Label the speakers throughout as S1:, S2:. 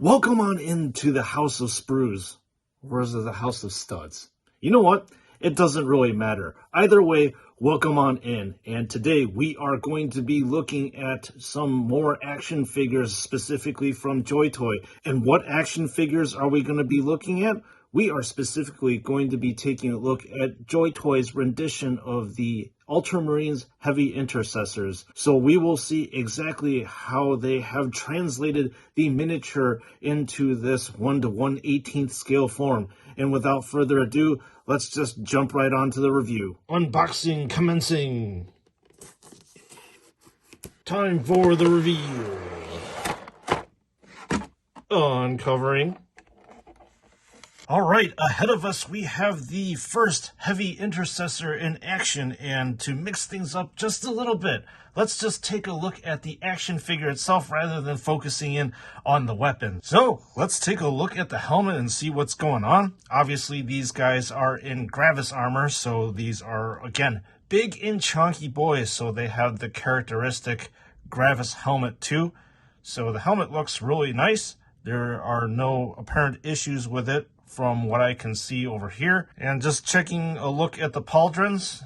S1: Welcome on into the House of Sprues, or is it the House of Studs? You know what? It doesn't really matter. Either way, welcome on in. And today we are going to be looking at some more action figures, specifically from JoyToy. And what action figures are we going to be looking at? We are specifically going to be taking a look at JoyToy's rendition of the Ultramarines Heavy Intercessors. So we will see exactly how they have translated the miniature into this 1:1/18 scale form. And without further ado, let's just jump right on to the review. Unboxing commencing. Time for the reveal. Uncovering. All right, ahead of us we have the first Heavy Intercessor in action, and to mix things up just a little bit, let's just take a look at the action figure itself rather than focusing in on the weapon. So let's take a look at the helmet and see what's going on. Obviously these guys are in Gravis armor, so these are, again, big and chunky boys, so they have the characteristic Gravis helmet too. So the helmet looks really nice. There are no apparent issues with it from what I can see over here. And just checking a look at the pauldrons,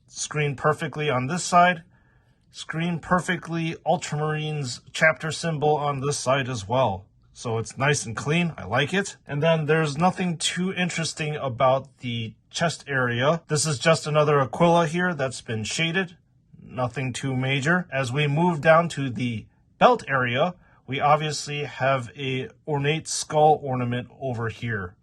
S1: screen perfectly on this side, screen perfectly Ultramarines chapter symbol on this side as well. So it's nice and clean, I like it. And then there's nothing too interesting about the chest area. This is just another Aquila here that's been shaded, nothing too major. As we move down to the belt area, we obviously have a ornate skull ornament over here.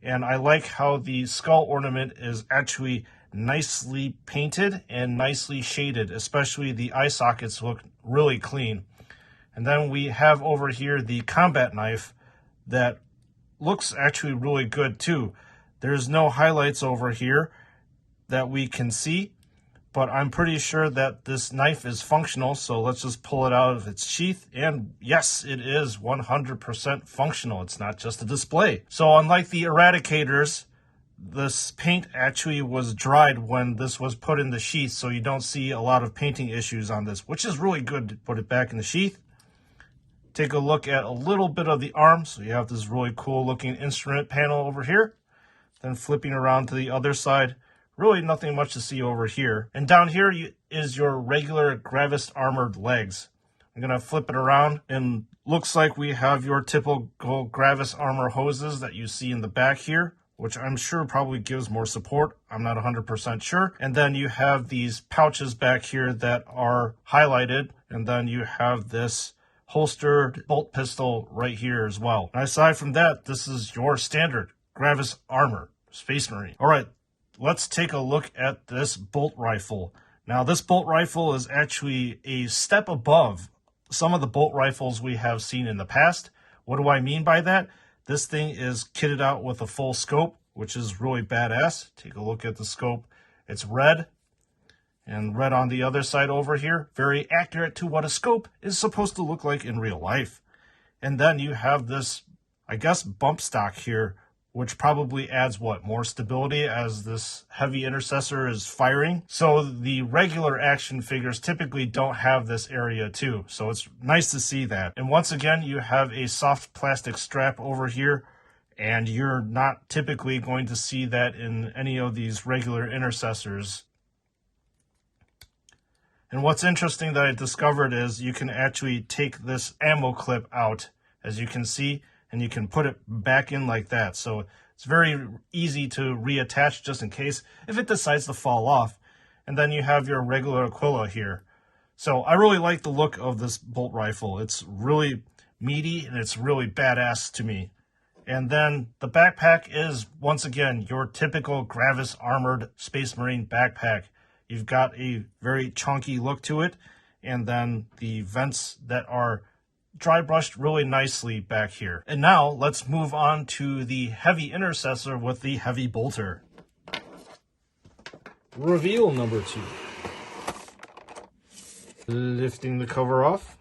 S1: And I like how the skull ornament is actually nicely painted and nicely shaded, especially the eye sockets look really clean. And then we have over here the combat knife that looks actually really good too. There's no highlights over here that we can see, but I'm pretty sure that this knife is functional, so let's just pull it out of its sheath. And yes, it is 100% functional. It's not just a display. So unlike the Eradicators, this paint actually was dried when this was put in the sheath, so you don't see a lot of painting issues on this, which is really good to put it back in the sheath. Take a look at a little bit of the arm. So you have this really cool looking instrument panel over here. Then flipping around to the other side, really nothing much to see over here. And down here is your regular Gravis armored legs. I'm going to flip it around, and looks like we have your typical Gravis armor hoses that you see in the back here, which I'm sure probably gives more support. I'm not 100% sure. And then you have these pouches back here that are highlighted, and then you have this holstered bolt pistol right here as well. And aside from that, this is your standard Gravis armor, Space Marine. All right. Let's take a look at this bolt rifle. Now, this bolt rifle is actually a step above some of the bolt rifles we have seen in the past. What do I mean by that? This thing is kitted out with a full scope, which is really badass. Take a look at the scope. It's red, and red on the other side over here. Very accurate to what a scope is supposed to look like in real life. And then you have this, I guess, bump stock here, which probably adds more stability as this Heavy Intercessor is firing. So the regular action figures typically don't have this area too. So it's nice to see that. And once again, you have a soft plastic strap over here, and you're not typically going to see that in any of these regular Intercessors. And what's interesting that I discovered is you can actually take this ammo clip out, as you can see, and you can put it back in like that. So it's very easy to reattach just in case if it decides to fall off. And then you have your regular Aquila here. So I really like the look of this bolt rifle. It's really meaty and it's really badass to me. And then the backpack is, once again, your typical Gravis armored Space Marine backpack. You've got a very chunky look to it, and then the vents that are dry brushed really nicely back here. And now let's move on to the Heavy Intercessor with the Heavy Bolter. Reveal number 2. Lifting the cover off.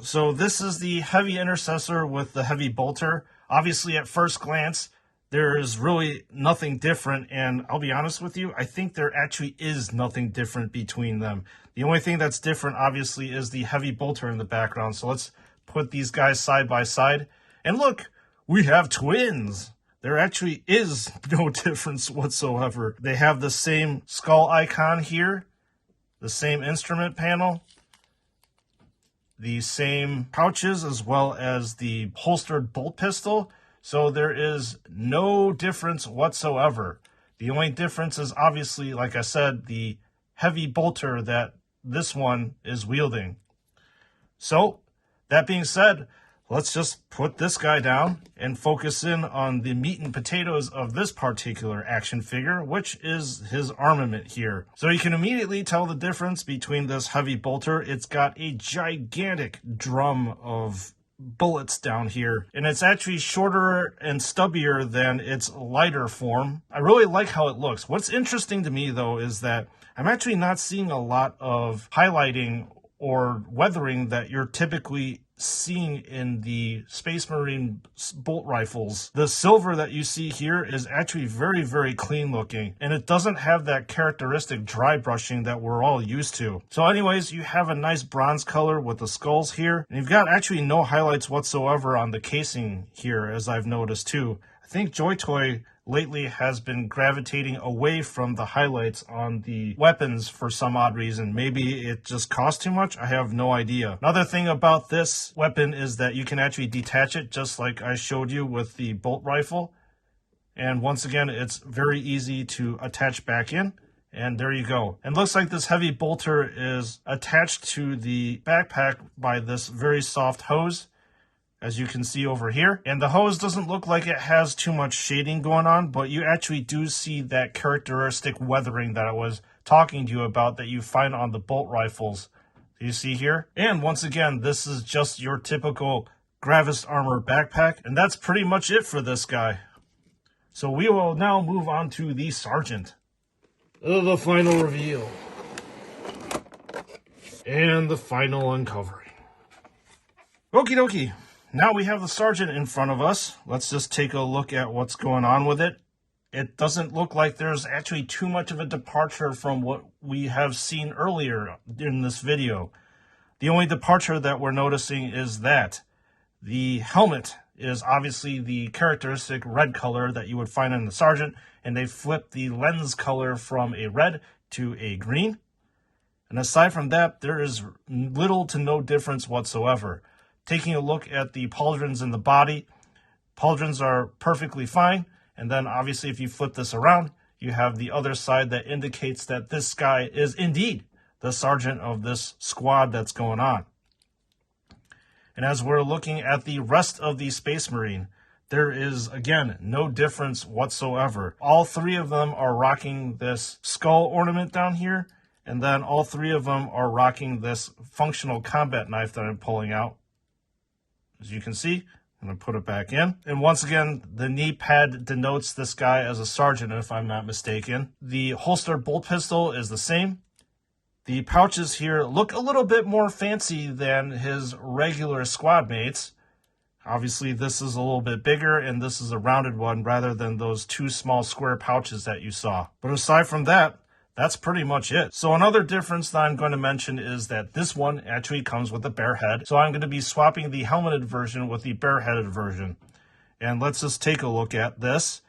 S1: So this is the Heavy Intercessor with the Heavy Bolter. Obviously at first glance, there is really nothing different, and I'll be honest with you, I think there actually is nothing different between them. The only thing that's different, obviously, is the Heavy Bolter in the background. So let's put these guys side by side. And look, we have twins. There actually is no difference whatsoever. They have the same skull icon here, the same instrument panel, the same pouches, as well as the holstered bolt pistol. So there is no difference whatsoever. The only difference is obviously, like I said, the heavy bolter that this one is wielding. So, that being said, let's just put this guy down and focus in on the meat and potatoes of this particular action figure, which is his armament here. So you can immediately tell the difference between this heavy bolter. It's got a gigantic drum of bullets down here, and it's actually shorter and stubbier than its lighter form. I really like how it looks. What's interesting to me, though, is that I'm actually not seeing a lot of highlighting or weathering that you're typically seeing in the Space Marine bolt rifles. The silver that you see here is actually very, very clean looking, and it doesn't have that characteristic dry brushing that we're all used to. So anyways, you have a nice bronze color with the skulls here, and you've got actually no highlights whatsoever on the casing here, as I've noticed too. I think JoyToy lately has been gravitating away from the highlights on the weapons for some odd reason. Maybe it just costs too much? I have no idea. Another thing about this weapon is that you can actually detach it, just like I showed you with the bolt rifle. And once again, it's very easy to attach back in. And there you go. And looks like this heavy bolter is attached to the backpack by this very soft hose, as you can see over here. And the hose doesn't look like it has too much shading going on, but you actually do see that characteristic weathering that I was talking to you about that you find on the bolt rifles. You see here? And once again, this is just your typical Gravis armor backpack, and that's pretty much it for this guy. So we will now move on to the Sergeant. The final reveal. And the final uncovering. Okie dokie. Now we have the Sergeant in front of us. Let's just take a look at what's going on with it. It doesn't look like there's actually too much of a departure from what we have seen earlier in this video. The only departure that we're noticing is that the helmet is obviously the characteristic red color that you would find in the Sergeant, and they flipped the lens color from a red to a green. And aside from that, there is little to no difference whatsoever. Taking a look at the pauldrons in the body, pauldrons are perfectly fine. And then obviously if you flip this around, you have the other side that indicates that this guy is indeed the sergeant of this squad that's going on. And as we're looking at the rest of the Space Marine, there is, again, no difference whatsoever. All three of them are rocking this skull ornament down here, and then all three of them are rocking this functional combat knife that I'm pulling out. As you can see, I'm going to put it back in. And once again, the knee pad denotes this guy as a sergeant, if I'm not mistaken. The holster bolt pistol is the same. The pouches here look a little bit more fancy than his regular squad mates. Obviously, this is a little bit bigger, and this is a rounded one rather than those two small square pouches that you saw. But aside from that, that's pretty much it. So another difference that I'm going to mention is that this one actually comes with a bare head. So I'm going to be swapping the helmeted version with the bare-headed version. And let's just take a look at this.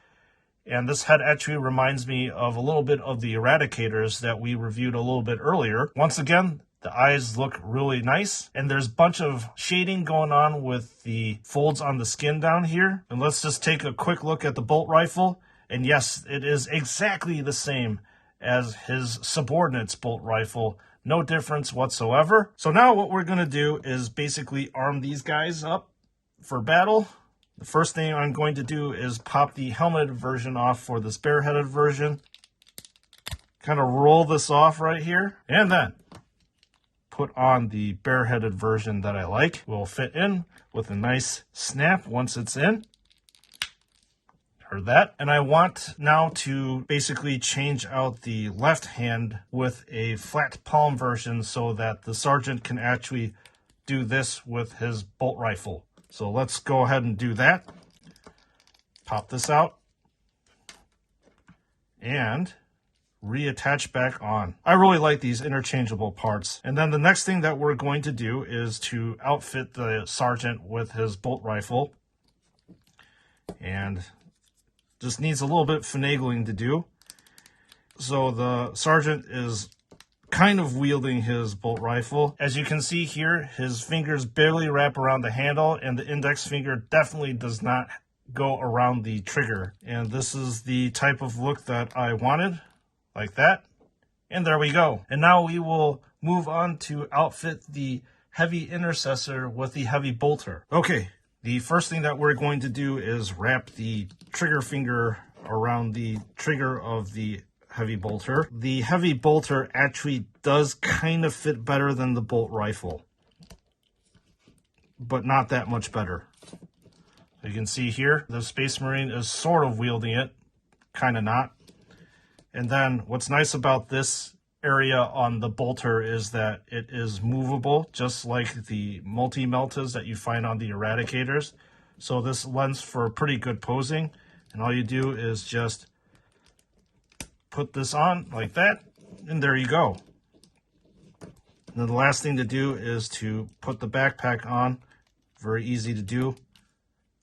S1: And this head actually reminds me of a little bit of the Eradicators that we reviewed a little bit earlier. Once again, the eyes look really nice. And there's a bunch of shading going on with the folds on the skin down here. And let's just take a quick look at the bolt rifle. And yes, it is exactly the same as his subordinate's bolt rifle. No difference whatsoever. So now what we're going to do is basically arm these guys up for battle. The first thing I'm going to do is pop the helmeted version off for this bareheaded version. Kind of roll this off right here. And then put on the bareheaded version that I like. Will fit in with a nice snap once it's in. Heard that. And I want now to basically change out the left hand with a flat palm version so that the sergeant can actually do this with his bolt rifle. So let's go ahead and do that. Pop this out. And reattach back on. I really like these interchangeable parts. And then the next thing that we're going to do is to outfit the sergeant with his bolt rifle. And just needs a little bit finagling to do. So the sergeant is kind of wielding his bolt rifle. As you can see here, his fingers barely wrap around the handle, and the index finger definitely does not go around the trigger. And this is the type of look that I wanted, like that. And there we go. And now we will move on to outfit the Heavy Intercessor with the Heavy Bolter. Okay, the first thing that we're going to do is wrap the trigger finger around the trigger of the Heavy Bolter. The Heavy Bolter actually does kind of fit better than the bolt rifle, but not that much better. You can see here, the Space Marine is sort of wielding it, kind of not. And then what's nice about this area on the bolter is that it is movable, just like the multi-meltas that you find on the Eradicators. So this lends for pretty good posing. And all you do is just put this on like that, and there you go. And then the last thing to do is to put the backpack on. Very easy to do,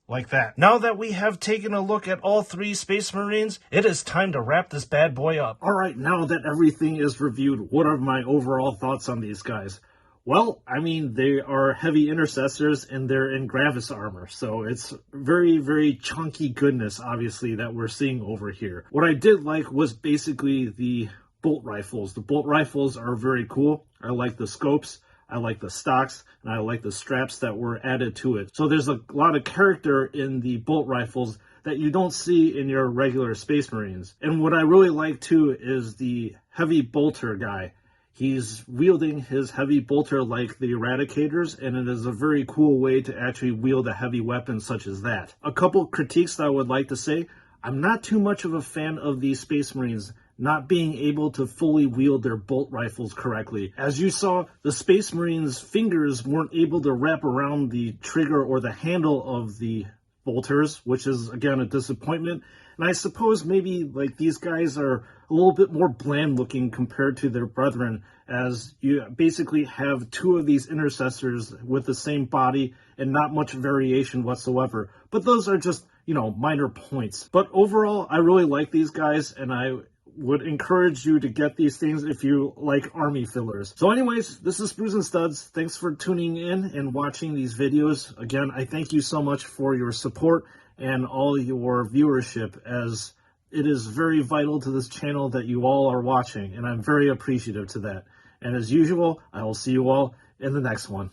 S1: like that. Now that we have taken a look at all three Space Marines, it is time to wrap this bad boy up. All right, now that everything is reviewed, what are my overall thoughts on these guys? Well, I mean, they are Heavy Intercessors and they're in Gravis armor, so it's very, very chunky goodness, obviously, that we're seeing over here. What I did like was basically the bolt rifles. The bolt rifles are very cool. I like the scopes, I like the stocks, and I like the straps that were added to it. So there's a lot of character in the bolt rifles that you don't see in your regular Space Marines. And what I really like, too, is the Heavy Bolter guy. He's wielding his Heavy Bolter like the Eradicators, and it is a very cool way to actually wield a heavy weapon such as that. A couple critiques that I would like to say. I'm not too much of a fan of these Space Marines not being able to fully wield their bolt rifles correctly. As you saw, the Space Marines' fingers weren't able to wrap around the trigger or the handle of the bolters, which is, again, a disappointment. And I suppose maybe like these guys are a little bit more bland looking compared to their brethren, as you basically have two of these intercessors with the same body and not much variation whatsoever. But those are just, you know, minor points. But overall, I really like these guys, and I would encourage you to get these things if you like army fillers. So anyways, this is Sprues and Studs. Thanks for tuning in and watching these videos. Again, I thank you so much for your support and all your viewership, as it is very vital to this channel that you all are watching, and I'm very appreciative to that. And as usual, I will see you all in the next one.